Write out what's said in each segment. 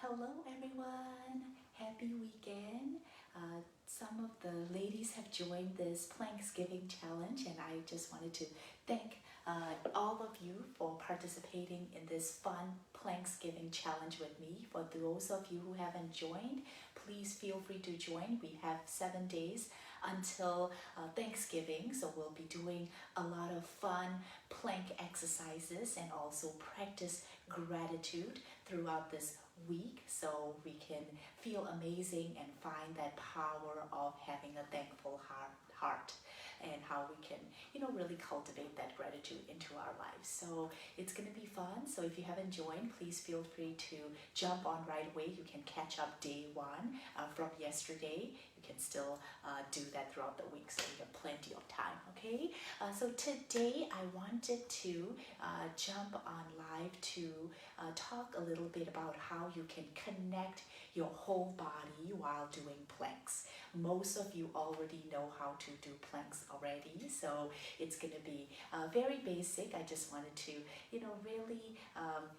Hello everyone, happy weekend. Some of the ladies have joined this Planksgiving challenge and I just wanted to thank all of you for participating in this fun Planksgiving challenge with me. For those of you who haven't joined, please feel free to join. We have 7 days until Thanksgiving, so we'll be doing a lot of fun plank exercises and also practice gratitude throughout this week so we can feel amazing and find that power of having a thankful heart and how we can really cultivate that gratitude into our lives. So it's going to be fun. So if you haven't joined, please feel free to jump on right away. You can catch up day one from yesterday. You can still do that throughout the week, so you have plenty of time. Okay, so today I wanted to jump on live to talk a little bit about how you can connect your whole body while doing planks. Most of you already know how to do planks already, so it's going to be very basic. I just wanted to really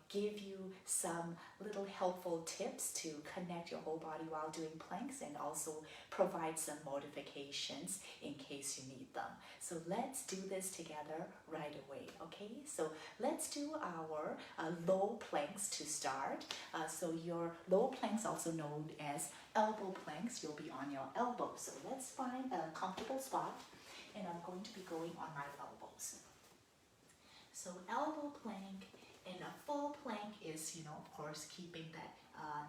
give you some little helpful tips to connect your whole body while doing planks and also provide some modifications in case you need them. So let's do this together right away. Okay, so let's do our low planks to start. So your low planks, also known as elbow planks, you'll be on your elbows. So let's find a comfortable spot, and I'm going to be going on my elbows. So elbow plank and a full plank is, of course, keeping that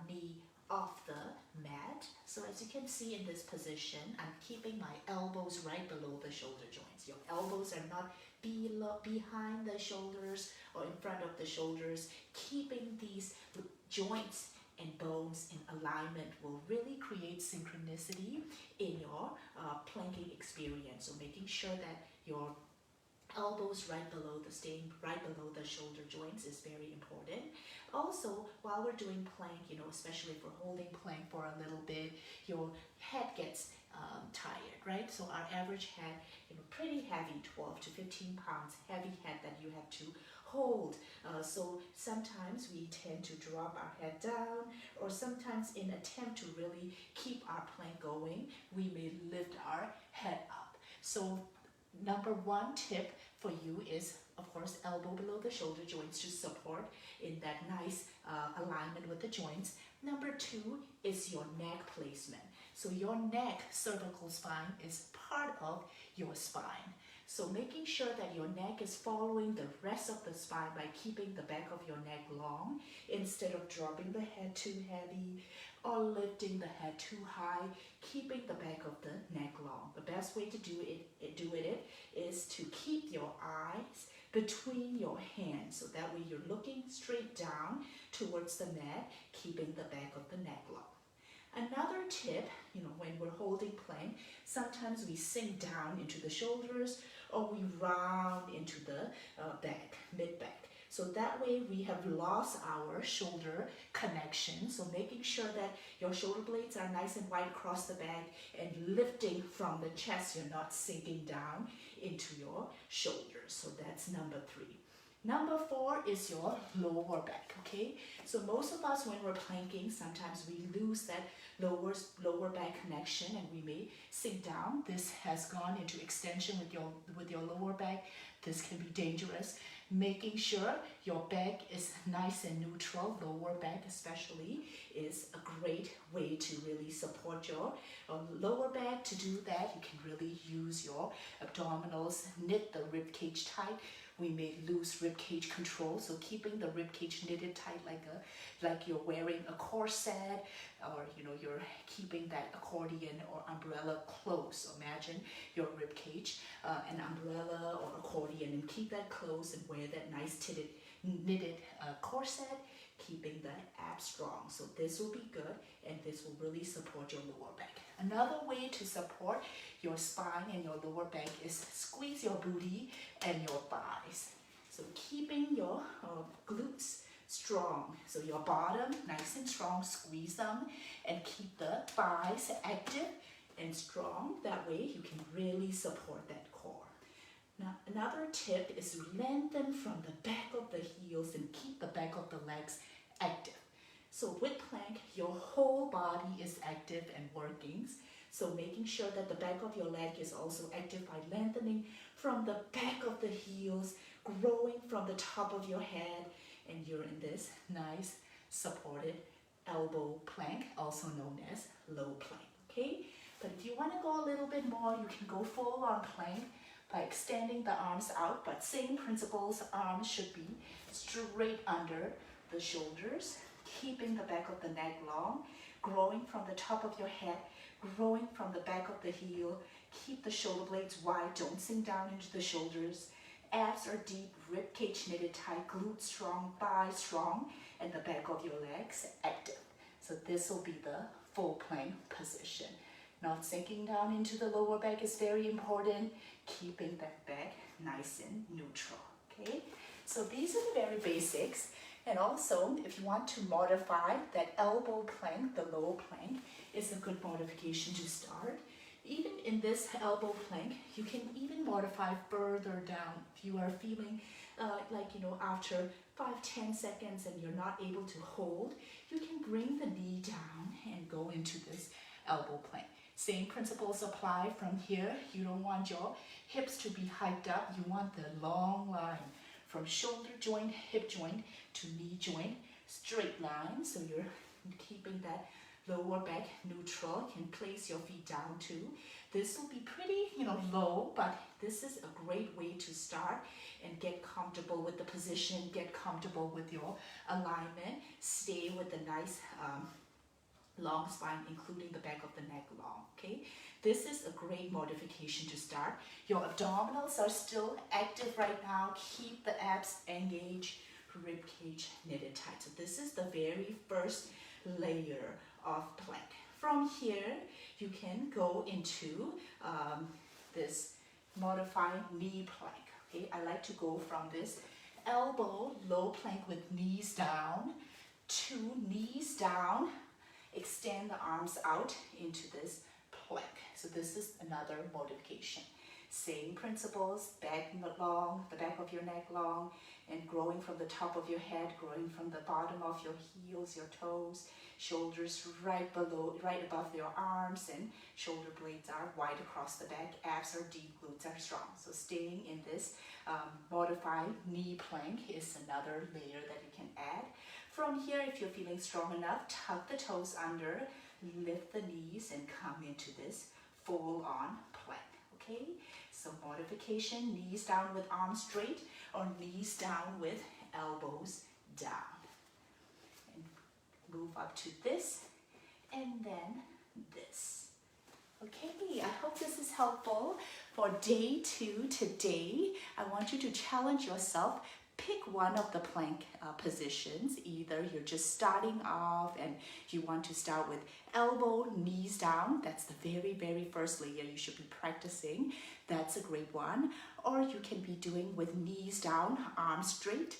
knee off the mat. So as you can see in this position, I'm keeping my elbows right below the shoulder joints. Your elbows are not behind the shoulders or in front of the shoulders. Keeping these joints and bones in alignment will really create synchronicity in your planking experience. So making sure that your elbows staying right below the shoulder joints is very important. Also, while we're doing plank, especially if we're holding plank for a little bit, your head gets tired, right? So our average head, pretty heavy, 12 to 15 pounds, heavy head that you have to hold. So sometimes we tend to drop our head down, or sometimes in attempt to really keep our plank going, we may lift our head up. So number one tip for you is, of course, elbow below the shoulder joints to support in that nice alignment with the joints. Number two is your neck placement. So your neck, cervical spine, is part of your spine. So making sure that your neck is following the rest of the spine by keeping the back of your neck long instead of dropping the head too heavy or lifting the head too high, keeping the back of the neck long. The best way to do it is to keep your eyes between your hands, so that way you're looking straight down towards the mat, keeping the back of the neck long. Another tip, when we're holding plank, sometimes we sink down into the shoulders or we round into the back, mid-back. So that way we have lost our shoulder connection. So making sure that your shoulder blades are nice and wide across the back and lifting from the chest, you're not sinking down into your shoulders. So that's number three. Number four is your lower back, okay? So most of us, when we're planking, sometimes we lose that lower back connection and we may sink down. This has gone into extension with your lower back. This can be dangerous. Making sure your back is nice and neutral, lower back especially, is a great way to really support your lower back. To do that, you can really use your abdominals, knit the rib cage tight. We may lose rib cage control, so keeping the rib cage knitted tight like you're wearing a corset, or you're keeping that accordion or umbrella close. So imagine your rib cage, an umbrella or accordion, and keep that close and wear that nice knitted corset, keeping the abs strong. So this will be good, and this will really support your lower back. Another way to support your spine and your lower back is squeeze your booty and your thighs. So keeping your glutes strong. So your bottom nice and strong, squeeze them, and keep the thighs active and strong. That way you can really support that core. Now, another tip is to lengthen from the back of the heels and keep the back of the legs active. So with plank, body is active and working. So making sure that the back of your leg is also active by lengthening from the back of the heels, growing from the top of your head, and you're in this nice supported elbow plank, also known as low plank, okay? But if you want to go a little bit more, you can go full on plank by extending the arms out, but same principles, arms should be straight under the shoulders, keeping the back of the neck long, growing from the top of your head, growing from the back of the heel. Keep the shoulder blades wide, don't sink down into the shoulders. Abs are deep, rib cage knitted tight, glutes strong, thighs strong, and the back of your legs active. So this will be the full plank position. Not sinking down into the lower back is very important. Keeping that back nice and neutral, okay? So these are the very basics. And also, if you want to modify that elbow plank, the low plank is a good modification to start. Even in this elbow plank, you can even modify further down. If you are feeling after 5-10 seconds and you're not able to hold, you can bring the knee down and go into this elbow plank. Same principles apply from here. You don't want your hips to be hiked up. You want the long line from shoulder joint, hip joint to knee joint, straight line. So you're keeping that lower back neutral. You can place your feet down too. This will be pretty, low, but this is a great way to start and get comfortable with the position, get comfortable with your alignment, stay with the nice long spine, including the back of the neck long, okay? This is a great modification to start. Your abdominals are still active right now. Keep the abs engaged, rib cage knitted tight. So this is the very first layer of plank. From here, you can go into this modified knee plank, okay? I like to go from this elbow low plank with knees down to knees down, extend the arms out into this plank. So this is another modification. Same principles, back long, the back of your neck long, and growing from the top of your head, growing from the bottom of your heels, your toes, shoulders right above your arms, and shoulder blades are wide across the back, abs are deep, glutes are strong. So staying in this modified knee plank is another layer that you can add. From here, if you're feeling strong enough, tuck the toes under, lift the knees, and come into this full-on plank, okay? So modification, knees down with arms straight or knees down with elbows down. And move up to this and then this. Okay, I hope this is helpful. For day 2 today, I want you to challenge yourself. Pick one of the plank positions. Either you're just starting off and you want to start with elbow, knees down. That's the very, very first layer you should be practicing. That's a great one. Or you can be doing with knees down, arms straight.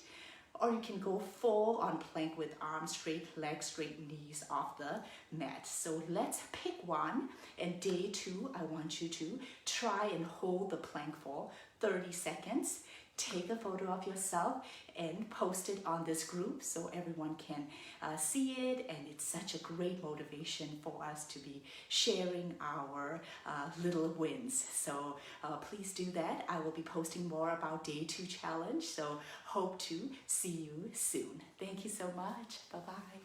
Or you can go full on plank with arms straight, legs straight, knees off the mat. So let's pick one. And day 2, I want you to try and hold the plank for 30 seconds. Take a photo of yourself and post it on this group so everyone can see it, and it's such a great motivation for us to be sharing our little wins. So please do that. I will be posting more about day 2 challenge, so hope to see you soon. Thank you so much. Bye-bye.